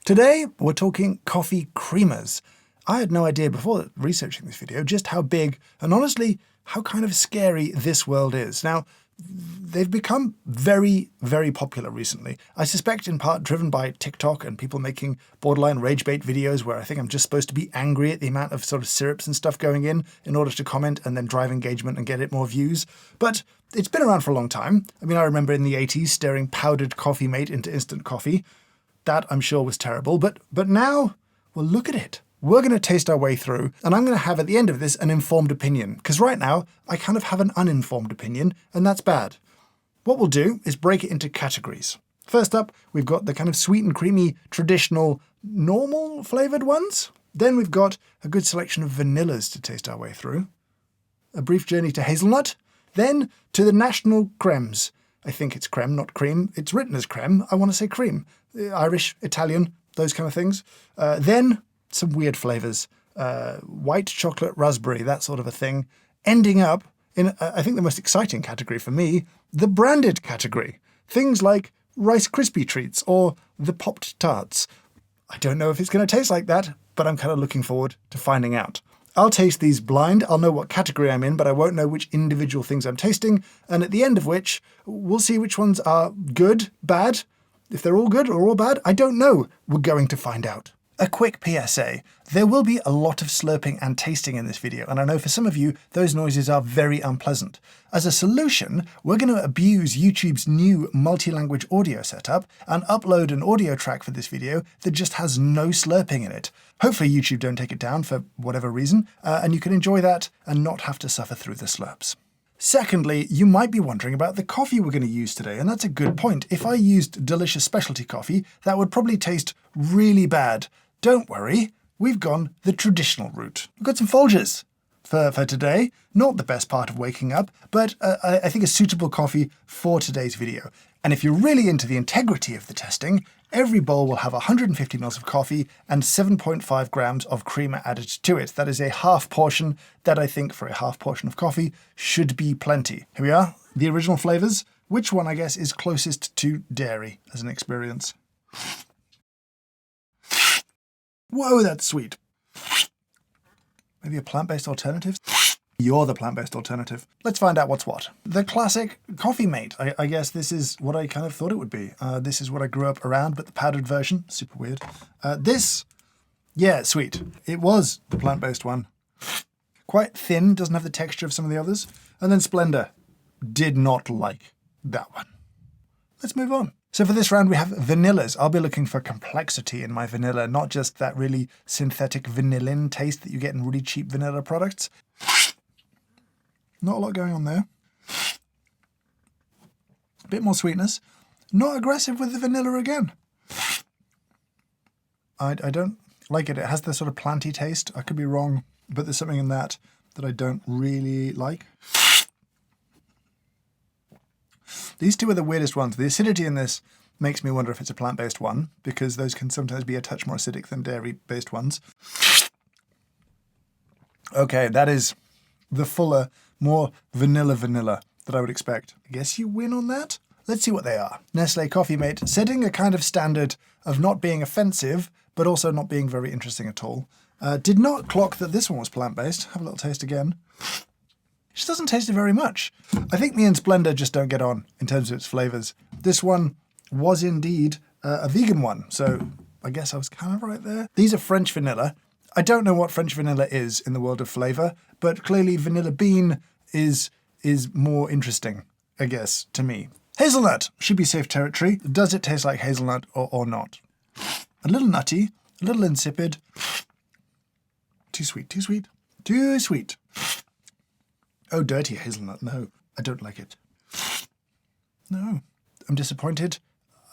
Today, we're talking coffee creamers. I had no idea before researching this video just how big and honestly, how kind of scary this world is. Now, they've become very, very popular recently. I suspect in part driven by TikTok and people making borderline rage bait videos where I think I'm just supposed to be angry at the amount of sort of syrups and stuff going in order to comment and then drive engagement and get it more views. But it's been around for a long time. I mean, I remember in the 80s stirring powdered coffee mate into instant coffee. That, I'm sure, was terrible. But now, well, look at it. We're going to taste our way through, and I'm going to have at the end of this an informed opinion, because right now I kind of have an uninformed opinion, and that's bad. What we'll do is break it into categories. First up, we've got the kind of sweet and creamy, traditional, normal flavoured ones. Then we've got a good selection of vanillas to taste our way through. A brief journey to hazelnut. Then to the National Crèmes. I think it's creme, not cream. It's written as creme. I want to say cream. Irish, Italian, those kind of things. Then some weird flavours. White chocolate raspberry, that sort of a thing. Ending up in, I think the most exciting category for me, the branded category. Things like Rice Krispie treats or the popped tarts. I don't know if it's going to taste like that, but I'm kind of looking forward to finding out. I'll taste these blind. I'll know what category I'm in, but I won't know which individual things I'm tasting. And at the end of which, we'll see which ones are good, bad. If they're all good or all bad, I don't know. We're going to find out. A quick PSA. There will be a lot of slurping and tasting in this video, and I know for some of you, those noises are very unpleasant. As a solution, we're going to abuse YouTube's new multi-language audio setup and upload an audio track for this video that just has no slurping in it. Hopefully YouTube don't take it down for whatever reason, and you can enjoy that and not have to suffer through the slurps. Secondly, you might be wondering about the coffee we're going to use today, and that's a good point. If I used delicious specialty coffee, that would probably taste really bad. Don't worry, we've gone the traditional route. We've got some Folgers for today. Not the best part of waking up, but I think a suitable coffee for today's video. And if you're really into the integrity of the testing, every bowl will have 150 ml of coffee and 7.5 grams of creamer added to it. That is a half portion that I think for a half portion of coffee should be plenty. Here we are, the original flavours. Which one, I guess, is closest to dairy as an experience? Whoa, that's sweet. Maybe a plant-based alternative? You're the plant-based alternative. Let's find out what's what. The classic coffee mate. I guess this is what I kind of thought it would be. This is what I grew up around, but the powdered version. Super weird. Yeah, sweet. It was the plant-based one. Quite thin, doesn't have the texture of some of the others. And then Splendor. Did not like that one. Let's move on. So for this round, we have vanillas. I'll be looking for complexity in my vanilla, not just that really synthetic vanillin taste that you get in really cheap vanilla products. Not a lot going on there. A bit more sweetness. Not aggressive with the vanilla again. I don't like it. It has this sort of planty taste. I could be wrong, but there's something in that I don't really like. These two are the weirdest ones. The acidity in this makes me wonder if it's a plant-based one, because those can sometimes be a touch more acidic than dairy-based ones. Okay, that is the fuller, more vanilla that I would expect. I guess you win on that? Let's see what they are. Nestle Coffee Mate, setting a kind of standard of not being offensive, but also not being very interesting at all. Did not clock that this one was plant-based. Have a little taste again. Just doesn't taste it very much. I think me and Splendor just don't get on in terms of its flavours. This one was indeed a vegan one, so I guess I was kind of right there. These are French vanilla. I don't know what French vanilla is in the world of flavour, but clearly vanilla bean is more interesting, I guess, to me. Hazelnut should be safe territory. Does it taste like hazelnut or not? A little nutty, a little insipid. Too sweet, too sweet, too sweet. Oh, dirty hazelnut. No, I don't like it. No, I'm disappointed.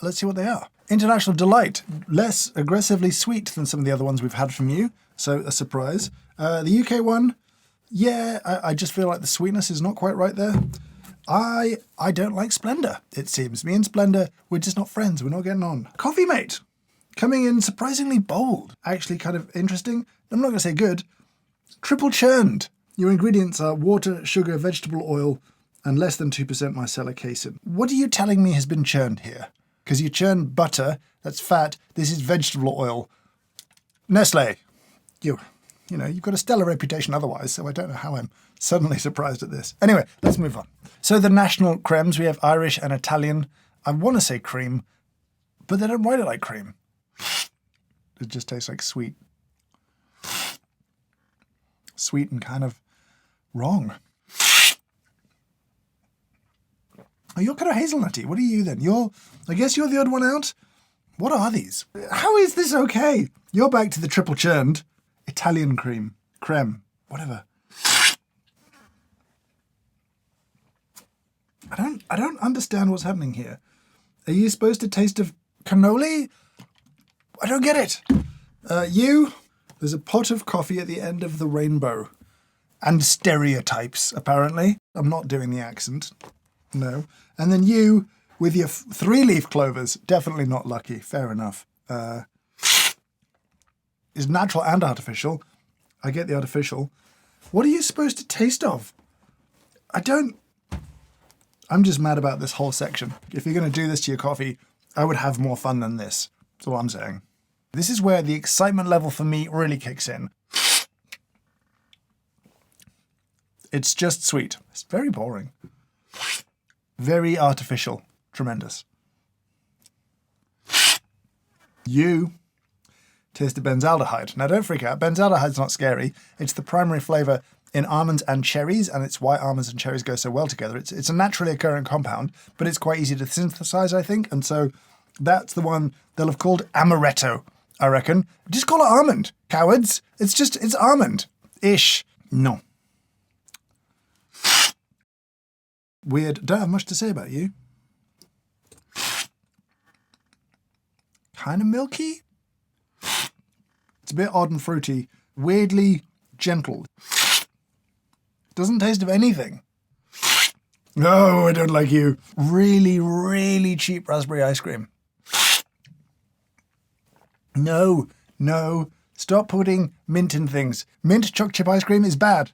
Let's see what they are. International Delight. Less aggressively sweet than some of the other ones we've had from you, so a surprise. The UK one, yeah, I just feel like the sweetness is not quite right there. I don't like Splendor, it seems. Me and Splendor, we're just not friends. We're not getting on. Coffee Mate. Coming in surprisingly bold. Actually kind of interesting. I'm not going to say good. Triple churned. Your ingredients are water, sugar, vegetable oil, and less than 2% micellar casein. What are you telling me has been churned here? because you churn butter, that's fat. This is vegetable oil. Nestle, you know, you've got a stellar reputation otherwise, so I don't know how I'm suddenly surprised at this. Anyway, let's move on. So the National Crèmes, we have Irish and Italian. I want to say cream, but they don't write it like cream. It just tastes like sweet. Sweet and kind of wrong. Oh, you're kind of hazelnutty. What are you then? I guess you're the odd one out? What are these? How is this okay? You're back to the triple churned Italian creme, whatever. I don't understand what's happening here. Are you supposed to taste of cannoli? I don't get it. There's a pot of coffee at the end of the rainbow. And stereotypes, apparently. I'm not doing the accent. No. And then you, with your 3-leaf clovers, definitely not lucky. Fair enough. Is natural and artificial. I get the artificial. What are you supposed to taste of? I'm just mad about this whole section. If you're going to do this to your coffee, I would have more fun than this. That's all I'm saying. This is where the excitement level for me really kicks in. It's just sweet. It's very boring. Very artificial. Tremendous. You taste the benzaldehyde. Now don't freak out. Benzaldehyde's not scary. It's the primary flavour in almonds and cherries, and it's why almonds and cherries go so well together. It's a naturally occurring compound, but it's quite easy to synthesize, I think, and so that's the one they'll have called amaretto, I reckon. Just call it almond, cowards. It's almond-ish. No. Weird. Don't have much to say about you. Kind of milky. It's a bit odd and fruity. Weirdly gentle. Doesn't taste of anything. No, I don't like you. Really, really cheap raspberry ice cream. No. Stop putting mint in things. Mint choc chip ice cream is bad.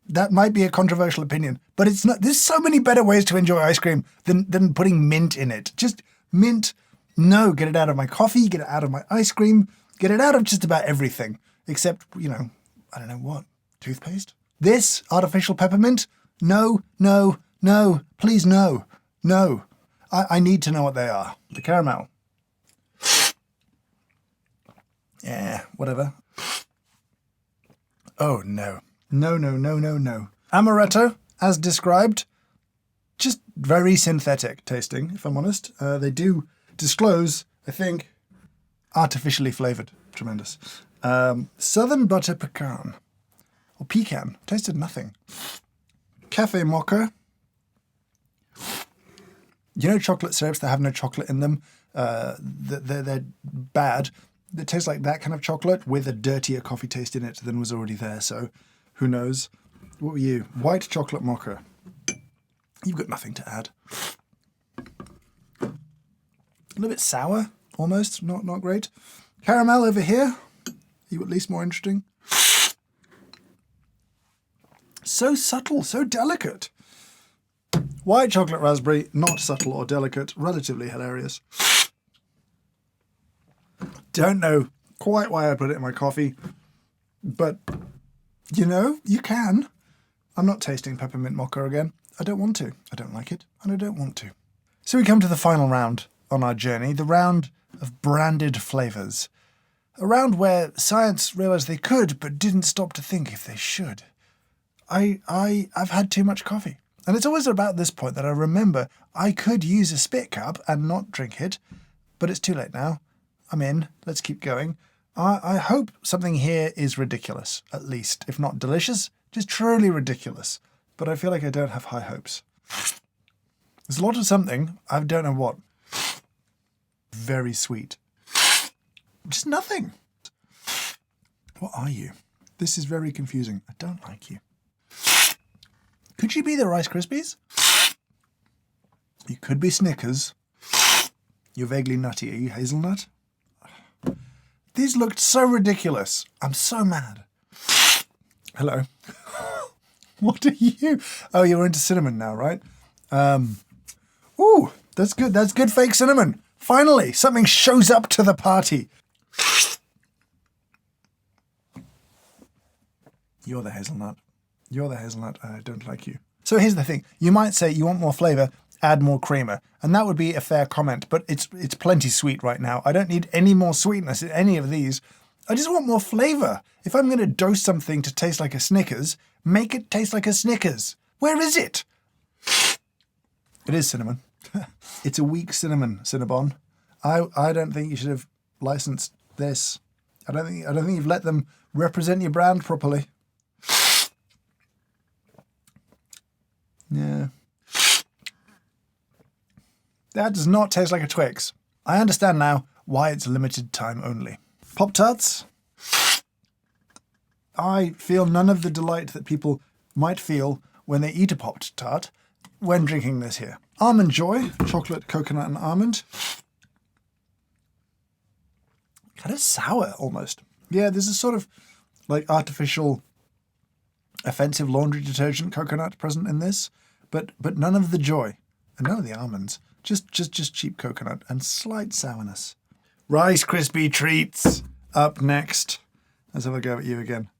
That might be a controversial opinion, but it's not. There's so many better ways to enjoy ice cream than putting mint in it. Just mint. No, get it out of my coffee, get it out of my ice cream, get it out of just about everything. Except, I don't know what. Toothpaste? This artificial peppermint? No. Please, no. I need to know what they are. The caramel. Yeah, whatever. Oh, no. No. Amaretto, as described, just very synthetic tasting, if I'm honest. They do disclose, I think, artificially flavoured. Tremendous. Southern butter pecan. Or pecan. Tasted nothing. Cafe mocha. Chocolate syrups that have no chocolate in them? They're bad. It tastes like that kind of chocolate with a dirtier coffee taste in it than was already there, so who knows? What were you? White chocolate mocha. You've got nothing to add. A little bit sour, almost. Not great. Caramel over here. Are you at least more interesting? So subtle, so delicate. White chocolate raspberry, not subtle or delicate, relatively hilarious. Don't know quite why I put it in my coffee, but you can. I'm not tasting peppermint mocha again. I don't want to. I don't like it, and I don't want to. So we come to the final round on our journey, the round of branded flavours. A round where science realised they could, but didn't stop to think if they should. I've had too much coffee. And it's always about this point that I remember I could use a spit cup and not drink it, but it's too late now. I'm in. Let's keep going. I hope something here is ridiculous, at least. If not delicious, just truly ridiculous. But I feel like I don't have high hopes. There's a lot of something. I don't know what. Very sweet. Just nothing. What are you? This is very confusing. I don't like you. Could you be the Rice Krispies? You could be Snickers. You're vaguely nutty. Are you Hazelnut? These looked so ridiculous. I'm so mad. Hello. What are you? Oh, you're into cinnamon now, right? Ooh, that's good. That's good fake cinnamon. Finally, something shows up to the party. You're the hazelnut. You're the hazelnut. I don't like you. So here's the thing. You might say you want more flavour, add more creamer. And that would be a fair comment, but it's plenty sweet right now. I don't need any more sweetness in any of these. I just want more flavour. If I'm going to dose something to taste like a Snickers, make it taste like a Snickers. Where is it? It is cinnamon. It's a weak cinnamon, Cinnabon. I don't think you should have licensed this. I don't think you've let them represent your brand properly. Yeah. That does not taste like a Twix. I understand now why it's limited time only. Pop-Tarts. I feel none of the delight that people might feel when they eat a Pop-Tart when drinking this here. Almond Joy, chocolate, coconut and almond. Kind of sour almost. Yeah, there's a sort of like artificial offensive laundry detergent coconut present in this, but none of the joy and none of the almonds. Just cheap coconut and slight sourness. Rice Krispie Treats up next. Let's have a go at you again.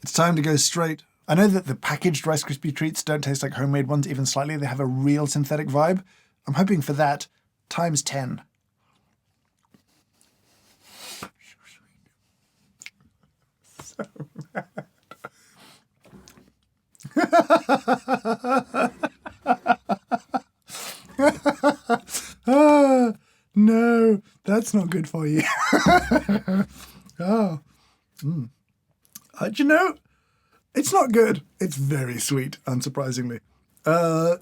It's time to go straight. I know that the packaged Rice Krispie Treats don't taste like homemade ones even slightly. They have a real synthetic vibe. I'm hoping for that times 10. So bad. No, that's not good for you. Oh. Do you know, it's not good. It's very sweet, unsurprisingly.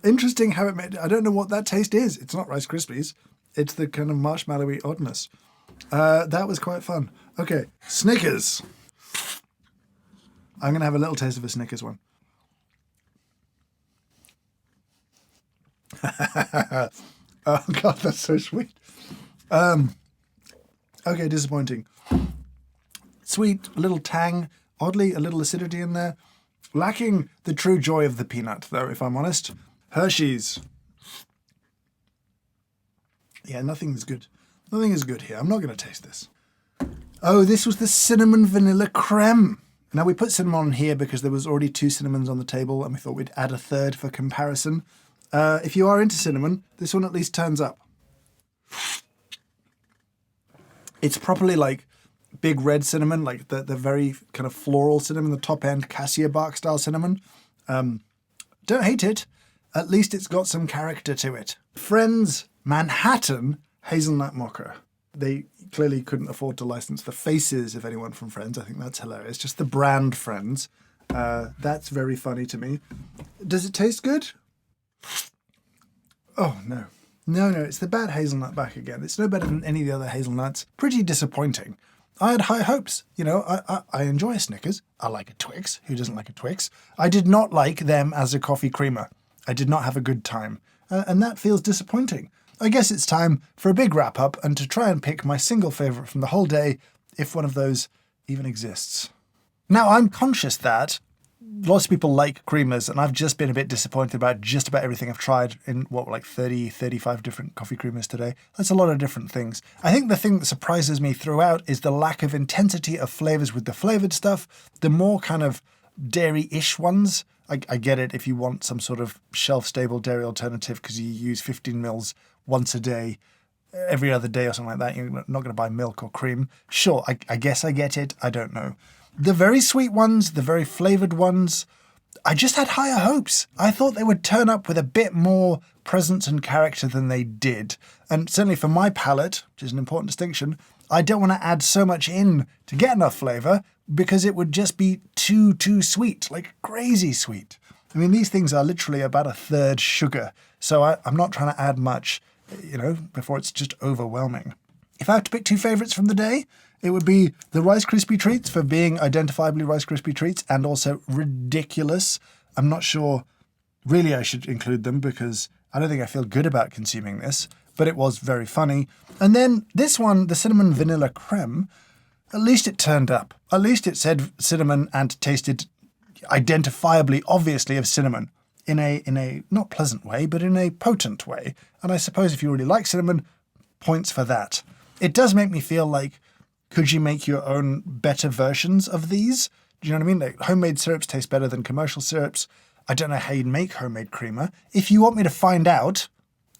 Interesting how it made... I don't know what that taste is. It's not Rice Krispies. It's the kind of marshmallowy oddness. That was quite fun. Okay, Snickers. I'm going to have a little taste of a Snickers one. Oh, God, that's so sweet. Okay, disappointing. Sweet, a little tang, oddly, a little acidity in there. Lacking the true joy of the peanut, though, if I'm honest. Hershey's. Yeah, nothing is good. Nothing is good here. I'm not going to taste this. Oh, this was the cinnamon vanilla creme. Now, we put cinnamon on here because there was already 2 cinnamons on the table, and we thought we'd add a third for comparison. If you are into cinnamon, this one at least turns up. It's properly like big red cinnamon, like the very kind of floral cinnamon, the top end cassia bark style cinnamon. Don't hate it. At least it's got some character to it. Friends Manhattan Hazelnut Mocha. They clearly couldn't afford to license the faces of anyone from Friends. I think that's hilarious. Just the brand Friends. That's very funny to me. Does it taste good? Oh, no. No, it's the bad hazelnut back again. It's no better than any of the other hazelnuts. Pretty disappointing. I had high hopes. You know, I enjoy a Snickers. I like a Twix. Who doesn't like a Twix? I did not like them as a coffee creamer. I did not have a good time. And that feels disappointing. I guess it's time for a big wrap-up and to try and pick my single favourite from the whole day, if one of those even exists. Now, I'm conscious that lots of people like creamers, and I've just been a bit disappointed about just about everything I've tried in, like 30, 35 different coffee creamers today. That's a lot of different things. I think the thing that surprises me throughout is the lack of intensity of flavours with the flavoured stuff. The more kind of dairy-ish ones, I get it if you want some sort of shelf-stable dairy alternative because you use 15 mils once a day, every other day or something like that. You're not going to buy milk or cream. Sure, I guess I get it. I don't know. The very sweet ones, the very flavoured ones, I just had higher hopes. I thought they would turn up with a bit more presence and character than they did. And certainly for my palate, which is an important distinction, I don't want to add so much in to get enough flavour because it would just be too sweet, like crazy sweet. I mean, these things are literally about a third sugar, so I'm not trying to add much, you know, before it's just overwhelming. If I have to pick 2 favourites from the day, it would be the Rice Krispie Treats for being identifiably Rice Krispie Treats and also ridiculous. I'm not sure really I should include them because I don't think I feel good about consuming this, but it was very funny. And then this one, the Cinnamon Vanilla Creme, at least it turned up. At least it said cinnamon and tasted identifiably, obviously, of cinnamon. in a not pleasant way, but in a potent way. And I suppose if you really like cinnamon, points for that. It does make me feel like, could you make your own better versions of these? Do you know what I mean? Like, homemade syrups taste better than commercial syrups. I don't know how you'd make homemade creamer. If you want me to find out,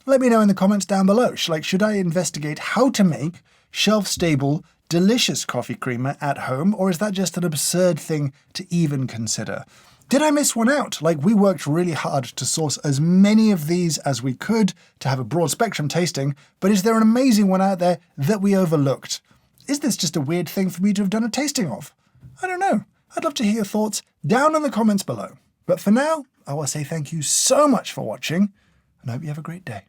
let me know in the comments down below. Should I investigate how to make shelf-stable, delicious coffee creamer at home, or is that just an absurd thing to even consider? Did I miss one out? Like, we worked really hard to source as many of these as we could to have a broad spectrum tasting, but is there an amazing one out there that we overlooked? Is this just a weird thing for me to have done a tasting of? I don't know. I'd love to hear your thoughts down in the comments below. But for now, I will say thank you so much for watching, and I hope you have a great day.